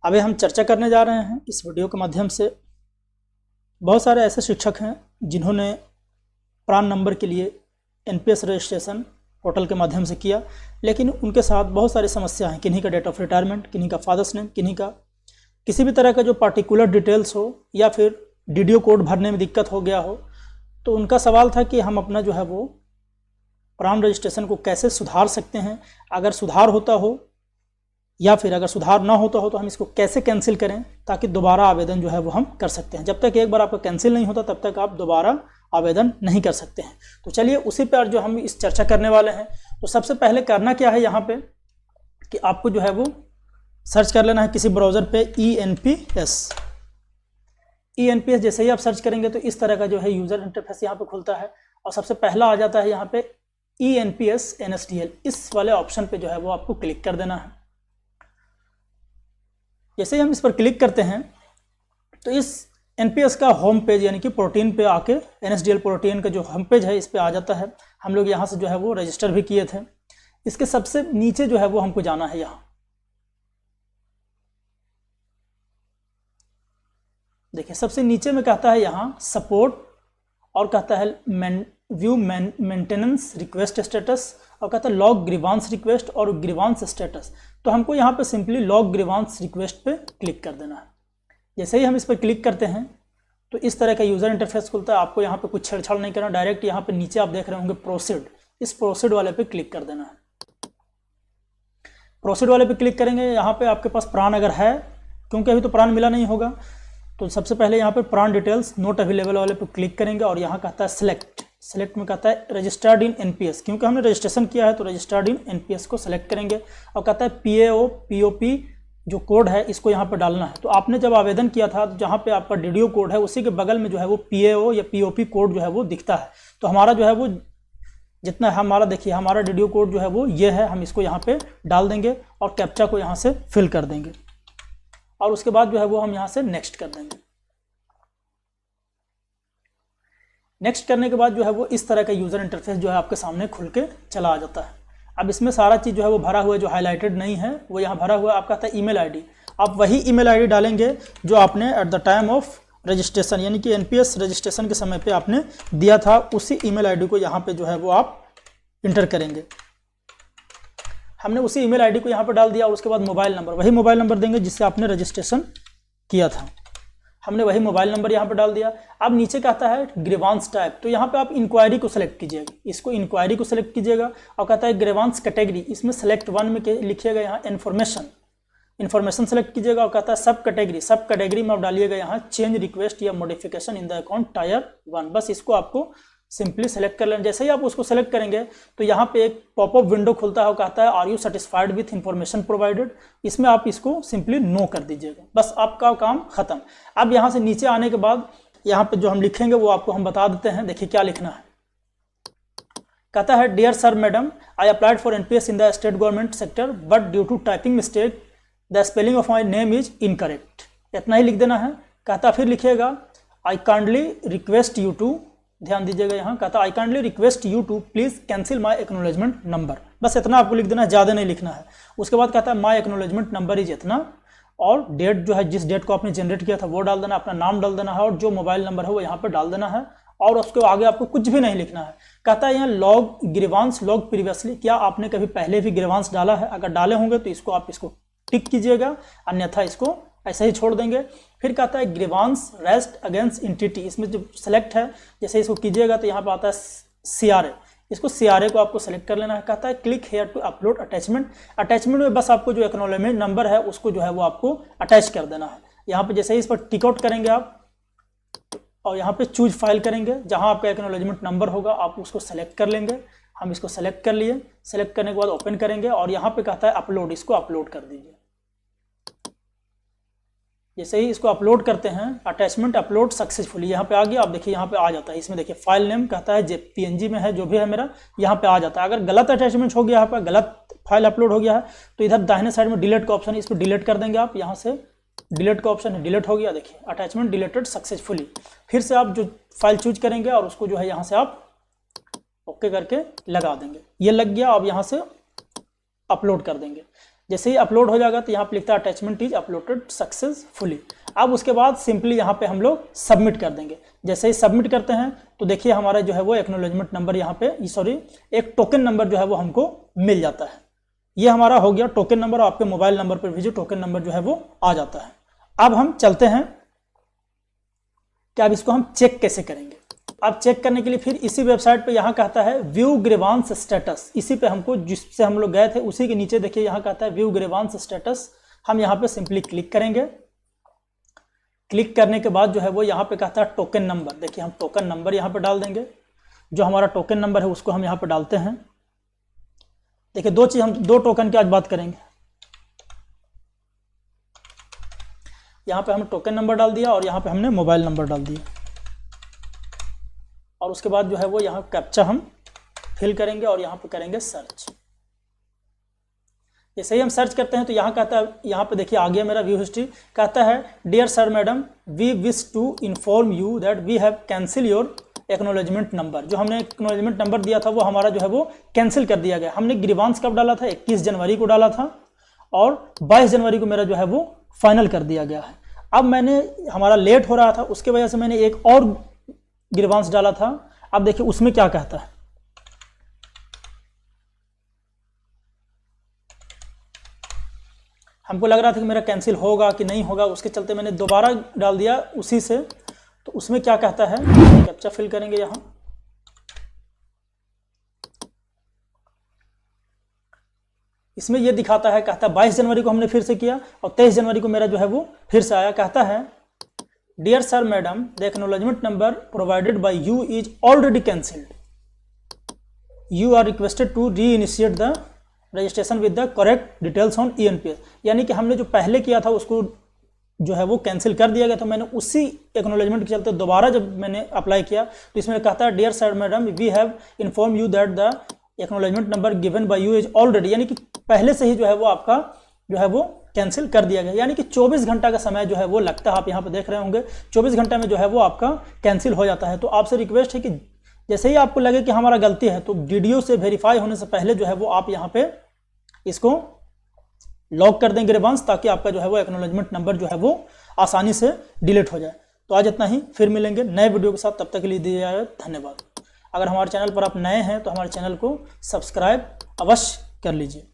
अभी हम चर्चा करने जा रहे हैं इस वीडियो के माध्यम से। बहुत सारे ऐसे शिक्षक हैं जिन्होंने प्रान नंबर के लिए एनपीएस रजिस्ट्रेशन पोर्टल के माध्यम से किया, लेकिन उनके साथ बहुत सारी समस्या हैं। किन्हीं का डेट ऑफ रिटायरमेंट, किन्हीं का फादर्स नेम, किन्हीं का किसी भी तरह का जो पार्टिकुलर डिटेल्स हो या फिर डीडीओ कोड भरने में दिक्कत हो गया हो। तो उनका सवाल था कि हम अपना जो है वो प्रान रजिस्ट्रेशन को कैसे सुधार सकते हैं, अगर सुधार होता हो या फिर अगर सुधार ना होता हो तो हम इसको कैसे कैंसिल करें ताकि दोबारा आवेदन जो है वो हम कर सकते हैं। जब तक एक बार आपका कैंसिल नहीं होता तब तक आप दोबारा आवेदन नहीं कर सकते हैं। तो चलिए उसी पर जो हम इस चर्चा करने वाले हैं। तो सबसे पहले करना क्या है यहाँ पे कि आपको जो है वो सर्च कर लेना है किसी ब्राउज़र पे ENPS। जैसे ही आप सर्च करेंगे तो इस तरह का जो है यूज़र इंटरफेस यहाँ पे खुलता है और सबसे पहला आ जाता है यहाँ पे ENPS NSDL। इस वाले ऑप्शन पे जो है वो आपको क्लिक कर देना है। जैसे ही हम इस पर क्लिक करते हैं तो इस एनपीएस का होम पेज यानी कि प्रोटीन पे आके NSDL प्रोटीन का जो होम पेज है इस पे आ जाता है। हम लोग यहाँ से जो है वो रजिस्टर भी किए थे। इसके सबसे नीचे जो है वो हमको जाना है। यहाँ देखिए सबसे नीचे में कहता है यहाँ सपोर्ट और कहता है व्यू मेंटेनेंस रिक्वेस्ट स्टेटस और कहता है लॉग ग्रीवांस रिक्वेस्ट और ग्रीवांस स्टेटस। तो हमको यहाँ पे सिंपली लॉग ग्रीवांस रिक्वेस्ट पे क्लिक कर देना है। जैसे ही हम इस पर क्लिक करते हैं तो इस तरह का यूज़र इंटरफेस खुलता है। आपको यहाँ पे कुछ छेड़छाड़ नहीं करना, डायरेक्ट यहाँ पे नीचे आप देख रहे होंगे प्रोसीड, इस प्रोसीड वाले पे क्लिक कर देना है। प्रोसीड वाले पे क्लिक करेंगे, यहाँ पे आपके पास प्रान अगर है, क्योंकि अभी तो प्रान मिला नहीं होगा, तो सबसे पहले यहाँ पे प्रान डिटेल्स नोट अवेलेबल वाले पे क्लिक करेंगे और यहाँ कहता है सेलेक्ट में कहता है रजिस्टर्ड इन एनपीएस। क्योंकि हमने रजिस्ट्रेशन किया है तो रजिस्टर्ड इन एनपीएस को सेलेक्ट करेंगे और कहता है POP जो कोड है इसको यहाँ पर डालना है। तो आपने जब आवेदन किया था तो जहाँ पे आपका डीडीओ कोड है उसी के बगल में जो है वो PAO या POP कोड जो है वो दिखता है। तो हमारा जो है वो जितना है हमारा, देखिए हमारा डीडीओ कोड जो है वो ये है। हम इसको यहाँ पे डाल देंगे और कैप्चा को यहाँ से फिल कर देंगे और उसके बाद जो है वो हम यहाँ से नेक्स्ट कर देंगे। नेक्स्ट करने के बाद जो है वो इस तरह का यूज़र इंटरफेस जो है आपके सामने खुल के चला आ जाता है। अब इसमें सारा चीज़ जो है वो भरा हुआ है, जो हाईलाइटेड नहीं है वो यहाँ भरा हुआ है। आपका आता है ईमेल आईडी। आप वही ईमेल आईडी डालेंगे जो आपने at the time of registration यानी कि एनपीएस रजिस्ट्रेशन के समय पे आपने दिया था, उसी ईमेल आईडी को यहाँ पे जो है वो आप इंटर करेंगे। हमने उसी ईमेल आईडी को यहाँ पर डाल दिया और उसके बाद मोबाइल नंबर, वही मोबाइल नंबर देंगे जिससे आपने रजिस्ट्रेशन किया था। हमने वही मोबाइल नंबर यहाँ पर डाल दिया। अब नीचे कहता है ग्रीवांस टाइप, तो यहाँ पे आप इंक्वायरी को सिलेक्ट कीजिएगा, इसको इंक्वायरी को सिलेक्ट कीजिएगा और कहता है ग्रीवांस कैटेगरी, इसमें सेलेक्ट 1 में लिखिएगा यहाँ इन्फॉर्मेशन सेलेक्ट कीजिएगा और कहता है सब कैटेगरी में आप डालिएगा यहाँ चेंज रिक्वेस्ट या modification in the account tyre 1। बस इसको आपको सिंपली सेलेक्ट कर लेना। जैसे ही आप उसको सेलेक्ट करेंगे तो यहाँ पे एक पॉपअप विंडो खुलता है और कहता है are you satisfied with information provided. इसमें आप इसको सिंपली नो कर दीजिएगा, बस आपका काम खत्म। अब यहाँ से नीचे आने के बाद यहाँ पे जो हम लिखेंगे वो आपको हम बता देते हैं। देखिए क्या लिखना है। कहता है dear sir madam, I applied for NPS in the state government sector but due to typing mistake the spelling of my name is incorrect. इतना ही लिख देना है। कहता फिर लिखिएगा I kindly request you to, ध्यान दीजिएगा यहाँ कहता I kindly request you to please cancel my acknowledgement number. बस इतना आपको लिख देना है, ज़्यादा नहीं लिखना है। उसके बाद कहता है माई एक्नोलेजमेंट नंबर इज इतना और डेट जो है जिस डेट को आपने जनरेट किया था वो डाल देना, अपना नाम डाल देना है और जो मोबाइल नंबर है वो यहाँ पर डाल देना है और उसके आगे आपको कुछ भी नहीं लिखना है। कहता है यहाँ लॉग ग्रीवांस लॉग प्रीवियसली, क्या आपने कभी पहले भी ग्रीवांस डाला है? अगर डाले होंगे तो इसको आप इसको टिक कीजिएगा, अन्यथा इसको ऐसे ही छोड़ देंगे। फिर कहता है ग्रीवांस रेस्ट अगेंस्ट एंटिटी, इसमें जो सेलेक्ट है जैसे इसको कीजिएगा तो यहाँ पे आता है CRA, इसको CRA को आपको सेलेक्ट कर लेना है। कहता है click here to upload attachment में बस आपको जो एक्नॉलेजमेंट नंबर है उसको जो है वो आपको अटैच कर देना है। यहाँ पे जैसे ही इस पर टिक आउट करेंगे आप और यहाँ पे चूज फाइल करेंगे, जहाँ आपका एक्नॉलेजमेंट नंबर होगा आप उसको सेलेक्ट कर लेंगे। हम इसको सेलेक्ट कर लिए। सेलेक्ट करने के बाद ओपन करेंगे और यहाँ पे कहता है अपलोड, इसको अपलोड कर दीजिए। जैसे ही इसको अपलोड करते हैं अटैचमेंट अपलोड सक्सेसफुली, यहाँ पे आ गया। आप देखिए यहाँ पे आ जाता है। इसमें देखिए फाइल नेम कहता है PNG में है जो भी है मेरा, यहाँ पे आ जाता है। अगर गलत अटैचमेंट हो गया, यहाँ पर गलत फाइल अपलोड हो गया है तो इधर दाहिने साइड में डिलीट का ऑप्शन है, इस पर डिलीट कर देंगे आप। यहाँ से डिलीट का ऑप्शन है, डिलीट हो गया। देखिए अटैचमेंट डिलीटेड सक्सेसफुली। फिर से आप जो फाइल चूज करेंगे और उसको जो है यहाँ से आप ओके करके लगा देंगे। ये लग गया। अब यहाँ से अपलोड कर देंगे। जैसे ही अपलोड हो जाएगा तो यहाँ पे लिखता है अटैचमेंट इज अपलोडेड सक्सेसफुली। अब उसके बाद सिंपली यहाँ पे हम लोग सबमिट कर देंगे। जैसे ही सबमिट करते हैं तो देखिए हमारा जो है वो एक्नॉलेजमेंट नंबर यहाँ पे सॉरी एक टोकन नंबर जो है वो हमको मिल जाता है। ये हमारा हो गया टोकन नंबर, और आपके मोबाइल नंबर पर भी जो टोकन नंबर जो है वो आ जाता है। अब हम चलते हैं कि अब इसको हम चेक कैसे करेंगे। अब चेक करने के लिए फिर इसी वेबसाइट पे यहाँ कहता है व्यू ग्रीवांस स्टेटस, इसी पे हमको जिससे हम लोग गए थे उसी के नीचे देखिए यहाँ कहता है व्यू ग्रीवांस स्टेटस। हम यहाँ पे सिंपली क्लिक करेंगे। क्लिक करने के बाद जो है वो यहाँ पे कहता है टोकन नंबर। देखिए हम टोकन नंबर यहाँ पे डाल देंगे, जो हमारा टोकन नंबर है उसको हम यहाँ पे डालते हैं। देखिए दो टोकन की आज बात करेंगे। यहाँ पे हमने टोकन नंबर डाल दिया और यहाँ पे हमने मोबाइल नंबर डाल दिया, और उसके बाद जो है वो यहाँ कैप्चा हम फिल करेंगे और यहाँ पे करेंगे सर्च। जैसे ही हम सर्च करते हैं तो यहाँ कहता है, यहाँ पे देखिए आ गया मेरा व्यू हिस्ट्री। कहता है dear sir madam we wish to inform you that we have cancel your acknowledgement number. जो हमने एक्नॉलेजमेंट नंबर दिया था वो हमारा जो है वो कैंसिल कर दिया गया। हमने ग्रीवांस कब डाला था? 21 जनवरी को डाला था, और 22 जनवरी को मेरा जो है वो फाइनल कर दिया गया है। अब मैंने हमारा लेट हो रहा था, उसके वजह से मैंने एक और ग्रीवांस डाला था। अब देखिए उसमें क्या कहता है, हमको लग रहा था कि मेरा कैंसिल होगा कि नहीं होगा, उसके चलते मैंने दोबारा डाल दिया उसी से। तो उसमें क्या कहता है, कैप्चा फिल करेंगे यहाँ। इसमें ये दिखाता है, कहता है 22 जनवरी को हमने फिर से किया और 23 जनवरी को मेरा जो है वो फिर से आया। कहता है dear sir madam the acknowledgement number provided by you is already cancelled, you are requested to re initiate the registration with the correct details on ENPS। यानी कि हमने जो पहले किया था उसको जो है वो कैंसिल कर दिया गया, तो मैंने उसी एक्नॉलेजमेंट के चलते दोबारा जब मैंने अप्लाई किया तो इसमें कहता है dear sir madam we have inform you that the acknowledgement number given by you is already, यानी कि पहले से ही जो है वो आपका जो है वो कैंसिल कर दिया गया। यानी कि 24 घंटा का समय जो है वो लगता है, आप यहाँ पे देख रहे होंगे 24 घंटा में जो है वो आपका कैंसिल हो जाता है। तो आपसे रिक्वेस्ट है कि जैसे ही आपको लगे कि हमारा गलती है तो वीडियो से वेरीफाई होने से पहले जो है वो आप यहाँ पे इसको लॉक कर दें ग्रीवांस, ताकि आपका जो है वो एक्नॉलेजमेंट नंबर जो है वो आसानी से डिलीट हो जाए। तो आज इतना ही, फिर मिलेंगे नए वीडियो के साथ, तब तक के लिए दीजिए धन्यवाद। अगर हमारे चैनल पर आप नए हैं तो हमारे चैनल को सब्सक्राइब अवश्य कर लीजिए।